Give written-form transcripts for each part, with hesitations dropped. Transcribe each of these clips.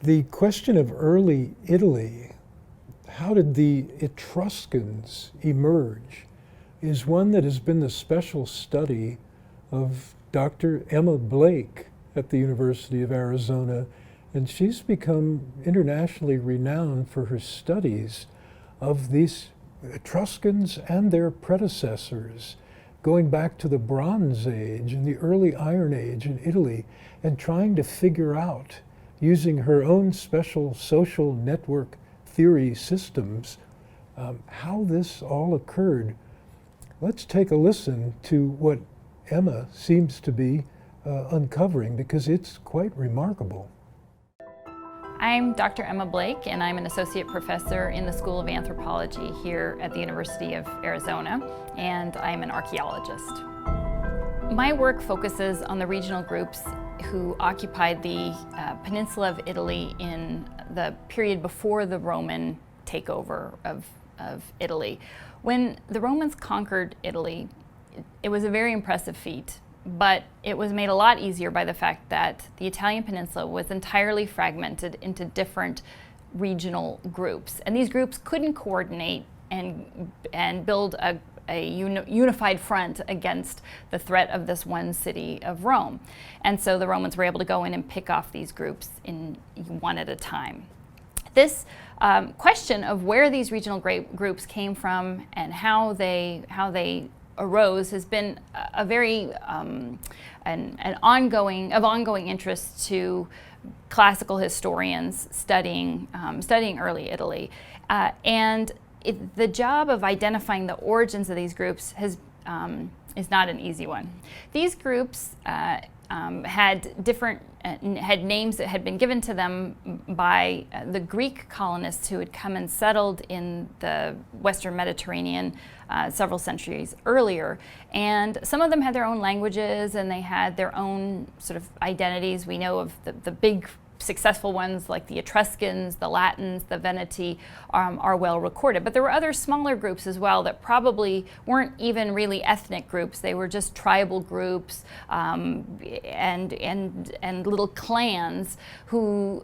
The question of early Italy, how did the Etruscans emerge, is one that has been the special study of Dr. Emma Blake at the University of Arizona, and she's become internationally renowned for her studies of these Etruscans and their predecessors, going back to the Bronze Age and the early Iron Age in Italy, and trying to figure out, using her own special social network theory systems, how this all occurred. Let's take a listen to what Emma seems to be uncovering, because it's quite remarkable. I'm Dr. Emma Blake, and I'm an associate professor in the School of Anthropology here at the University of Arizona, and I'm an archaeologist. My work focuses on the regional groups who occupied the peninsula of Italy in the period before the Roman takeover of Italy. When the Romans conquered Italy, it was a very impressive feat, but it was made a lot easier by the fact that the Italian peninsula was entirely fragmented into different regional groups. And these groups couldn't coordinate and build a unified front against the threat of this one city of Rome. And so the Romans were able to go in and pick off these groups in one at a time. This question of where these regional groups came from and how they arose has been a very ongoing interest to classical historians studying early Italy, and the job of identifying the origins of these groups is not an easy one. These groups had names that had been given to them by the Greek colonists who had come and settled in the Western Mediterranean several centuries earlier. And some of them had their own languages and they had their own sort of identities. We know of the big successful ones like the Etruscans, the Latins, the Venite are well recorded. But there were other smaller groups as well that probably weren't even really ethnic groups. They were just tribal groups and little clans who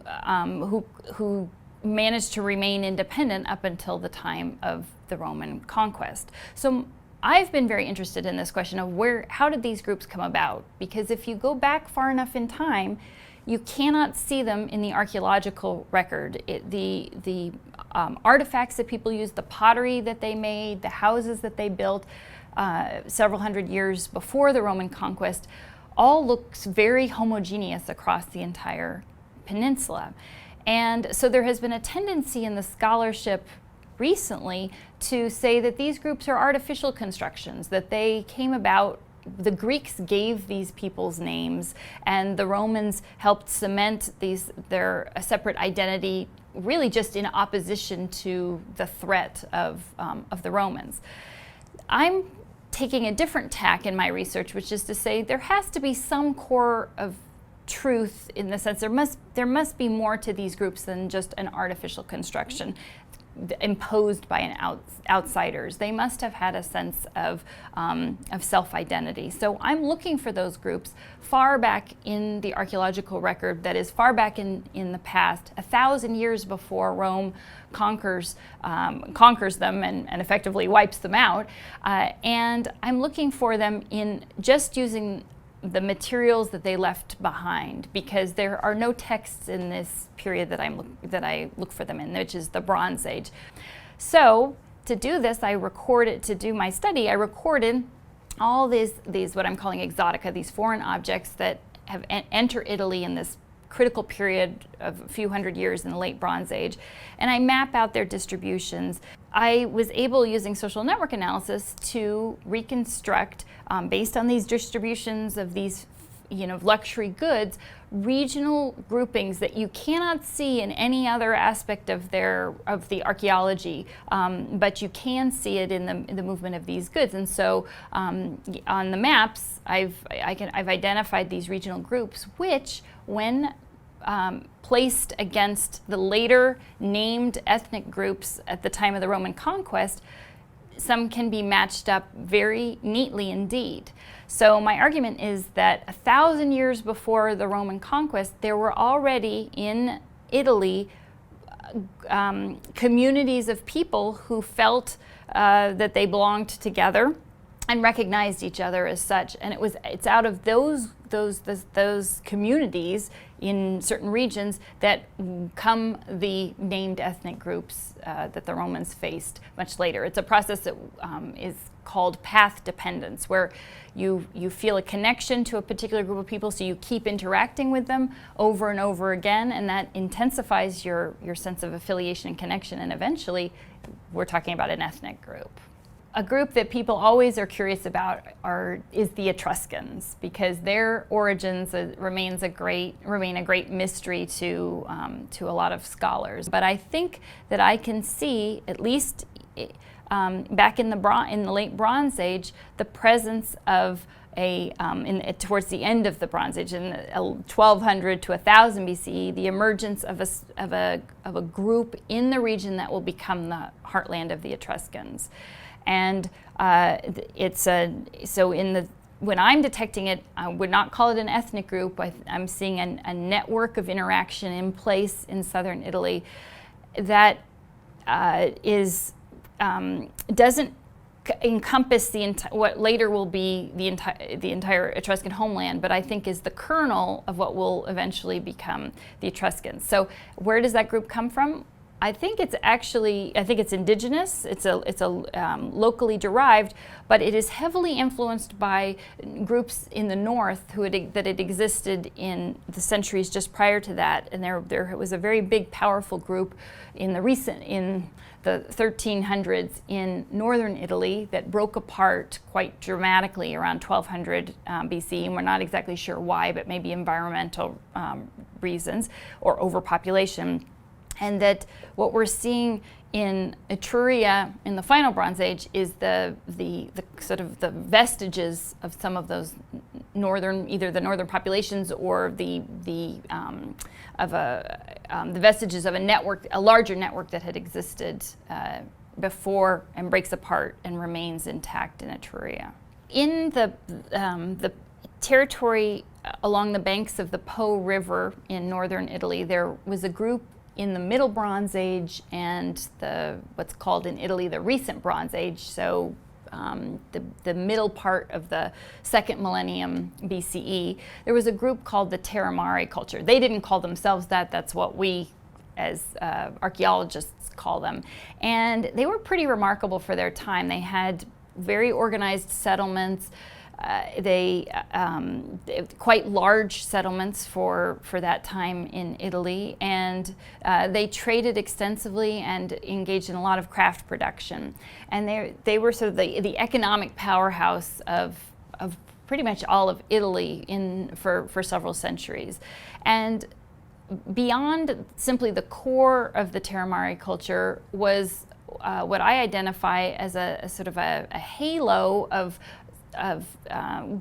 managed to remain independent up until the time of the Roman Conquest. So I've been very interested in this question of how did these groups come about? Because if you go back far enough in time, you cannot see them in the archaeological record. The artifacts that people used, the pottery that they made, the houses that they built several hundred years before the Roman conquest, all looks very homogeneous across the entire peninsula. And so there has been a tendency in the scholarship recently to say that these groups are artificial constructions, that they came about. The Greeks gave these people's names, and the Romans helped cement their separate identity, really just in opposition to the threat of the Romans. I'm taking a different tack in my research, which is to say there has to be some core of truth in the sense there must be more to these groups than just an artificial construction imposed by outsiders. They must have had a sense of self-identity. So I'm looking for those groups far back in the archaeological record, that is far back in the past, 1,000 years before Rome conquers them and effectively wipes them out. And I'm looking for them in just using the materials that they left behind, because there are no texts in this period that I look for them in, which is the Bronze Age. So to do this, to do my study, I recorded all these what I'm calling exotica, these foreign objects that have entered Italy in this critical period of a few hundred years in the late Bronze Age, and I map out their distributions. I was able, using social network analysis, to reconstruct, based on these distributions of these luxury goods, regional groupings that you cannot see in any other aspect of the archaeology, but you can see it in the movement of these goods. And so on the maps, I've identified these regional groups, which, when placed against the later named ethnic groups at the time of the Roman conquest, some can be matched up very neatly indeed. So my argument is that 1,000 years before the Roman conquest, there were already in Italy communities of people who felt that they belonged together and recognized each other as such. And it's out of those communities in certain regions that come the named ethnic groups that the Romans faced much later. It's a process that is called path dependence, where you feel a connection to a particular group of people, so you keep interacting with them over and over again, and that intensifies your sense of affiliation and connection, and eventually we're talking about an ethnic group. A group that people always are curious about is the Etruscans, because their origins remain a great mystery to a lot of scholars. But I think that I can see, at least back in the late Bronze Age, the presence of towards the end of the Bronze Age, in 1200 to 1000 BCE, the emergence of a group in the region that will become the heartland of the Etruscans. And when I'm detecting it, I would not call it an ethnic group. I'm seeing a network of interaction in place in southern Italy that doesn't encompass what later will be the entire Etruscan homeland, but I think is the kernel of what will eventually become the Etruscans. So where does that group come from? I think it's indigenous. It's locally derived, but it is heavily influenced by groups in the north that had existed in the centuries just prior to that. And there was a very big, powerful group in the 1300s in northern Italy that broke apart quite dramatically around 1200 BC, and we're not exactly sure why, but maybe environmental reasons or overpopulation. And that what we're seeing in Etruria in the final Bronze Age is the sort of the vestiges of some of those either the northern populations or the vestiges of a larger network that had existed before and breaks apart and remains intact in Etruria. In the territory along the banks of the Po River in northern Italy, there was a group in the Middle Bronze Age and what's called in Italy the Recent Bronze Age, so the middle part of the second millennium BCE, there was a group called the Terramari culture. They didn't call themselves that, that's what we as archaeologists call them. And they were pretty remarkable for their time. They had very organized settlements. Quite large settlements for that time in Italy, and they traded extensively and engaged in a lot of craft production. And they were sort of the economic powerhouse of pretty much all of Italy for several centuries. And beyond simply the core of the terramari culture was what I identify as a sort of a halo of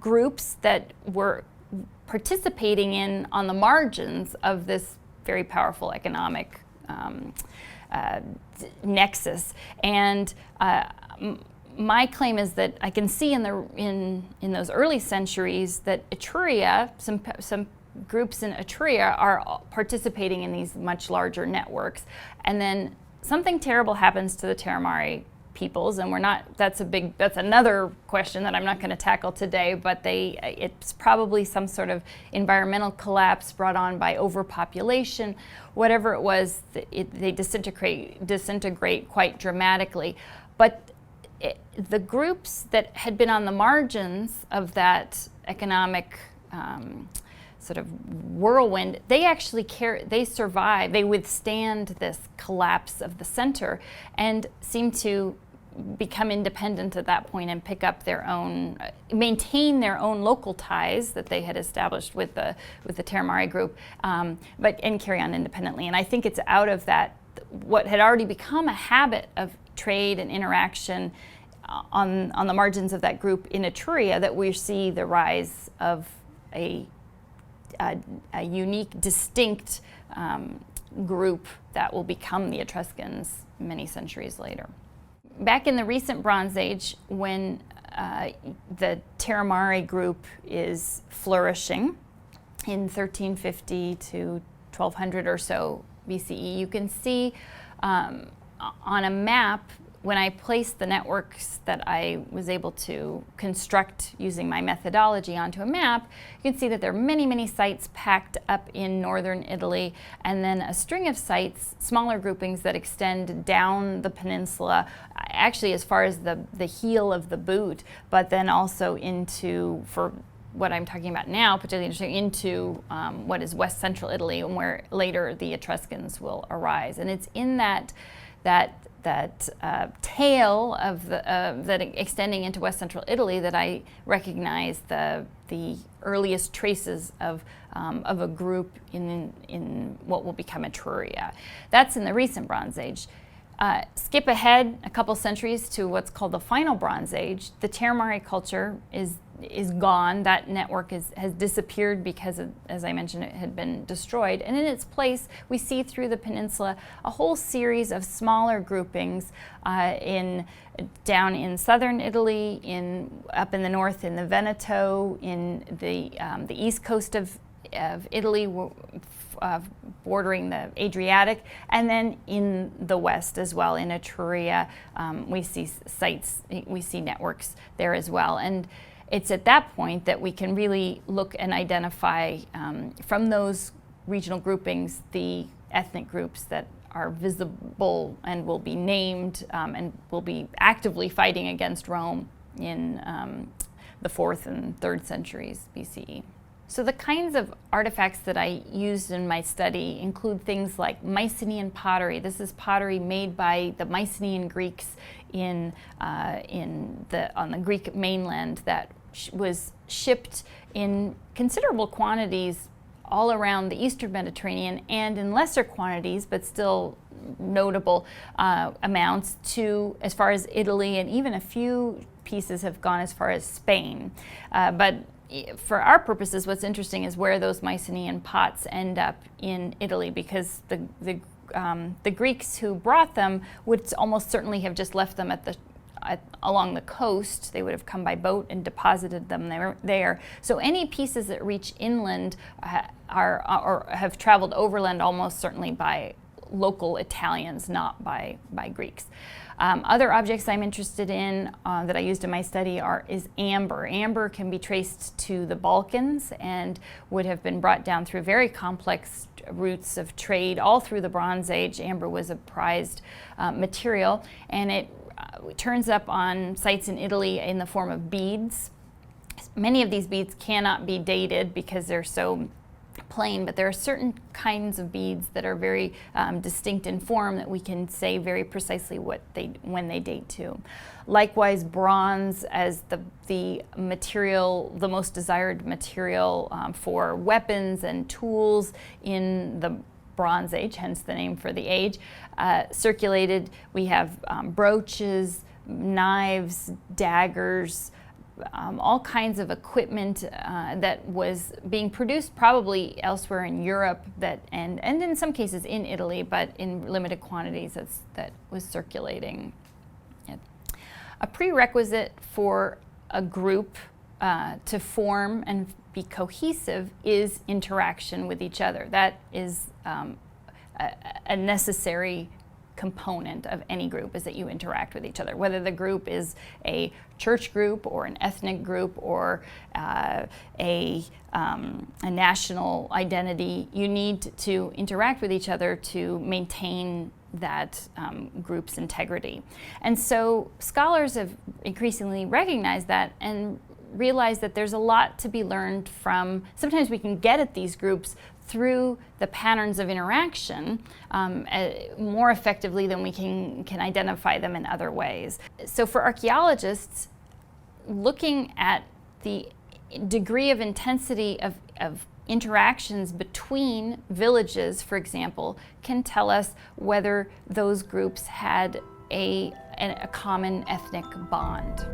groups that were participating on the margins of this very powerful economic nexus. And my claim is that I can see in those early centuries that Etruria, some groups in Etruria are participating in these much larger networks, and then something terrible happens to the terramari peoples, and that's another question that I'm not going to tackle today, but it's probably some sort of environmental collapse brought on by overpopulation. Whatever it was, they disintegrate quite dramatically. But the groups that had been on the margins of that economic sort of whirlwind, they survive, they withstand this collapse of the center and seem to become independent at that point and pick up maintain their own local ties that they had established with the terramari group, and carry on independently. And I think it's out of that, what had already become a habit of trade and interaction on the margins of that group in Etruria, that we see the rise of a unique, distinct group that will become the Etruscans many centuries later. Back in the recent Bronze Age, when the terramari group is flourishing in 1350 to 1200 or so BCE. You can see on a map, when I placed the networks that I was able to construct using my methodology onto a map, you can see that there are many, many sites packed up in northern Italy, and then a string of sites, smaller groupings that extend down the peninsula, actually as far as the heel of the boot, but then also into, for what I'm talking about now, particularly interesting, into what is west central Italy, and where later the Etruscans will arise. And it's in that tail of that extending into west central Italy that I recognize the earliest traces of a group in what will become Etruria. That's in the recent Bronze Age. Skip ahead a couple centuries to what's called the final Bronze Age. The terramari culture is gone. That network has disappeared because, as I mentioned, it had been destroyed. And in its place, we see through the peninsula a whole series of smaller groupings down in southern Italy, up in the north in the Veneto, in the east coast of Italy, bordering the Adriatic, and then in the west as well, in Etruria, we see sites, we see networks there as well. And it's at that point that we can really look and identify from those regional groupings the ethnic groups that are visible and will be named and will be actively fighting against Rome in the 4th and 3rd centuries BCE. So the kinds of artifacts that I used in my study include things like Mycenaean pottery. This is pottery made by the Mycenaean Greeks on the Greek mainland that was shipped in considerable quantities all around the Eastern Mediterranean, and in lesser quantities, but still notable amounts, to as far as Italy, and even a few pieces have gone as far as Spain. But for our purposes, what's interesting is where those Mycenaean pots end up in Italy, because the Greeks who brought them would almost certainly have just left them along the coast. They would have come by boat and deposited them there. So any pieces that reach inland or have traveled overland almost certainly by local Italians, not by Greeks. Other objects I'm interested in that I used in my study is amber. Amber can be traced to the Balkans and would have been brought down through very complex routes of trade all through the Bronze Age. Amber was a prized material, and it turns up on sites in Italy in the form of beads. Many of these beads cannot be dated because they're so plain, but there are certain kinds of beads that are very distinct in form that we can say very precisely when they date to. Likewise, bronze as the material, the most desired material for weapons and tools in the Bronze Age, hence the name for the age, circulated. We have brooches, knives, daggers, all kinds of equipment that was being produced probably elsewhere in Europe, and in some cases in Italy, but in limited quantities that was circulating. A prerequisite for a group to form and be cohesive is interaction with each other. That is a necessary component of any group, is that you interact with each other. Whether the group is a church group or an ethnic group or a national identity, you need to interact with each other to maintain that group's integrity. And so scholars have increasingly recognized that and realize that there's a lot to be learned from. Sometimes we can get at these groups through the patterns of interaction more effectively than we can identify them in other ways. So for archaeologists, looking at the degree of intensity of interactions between villages, for example, can tell us whether those groups had a common ethnic bond.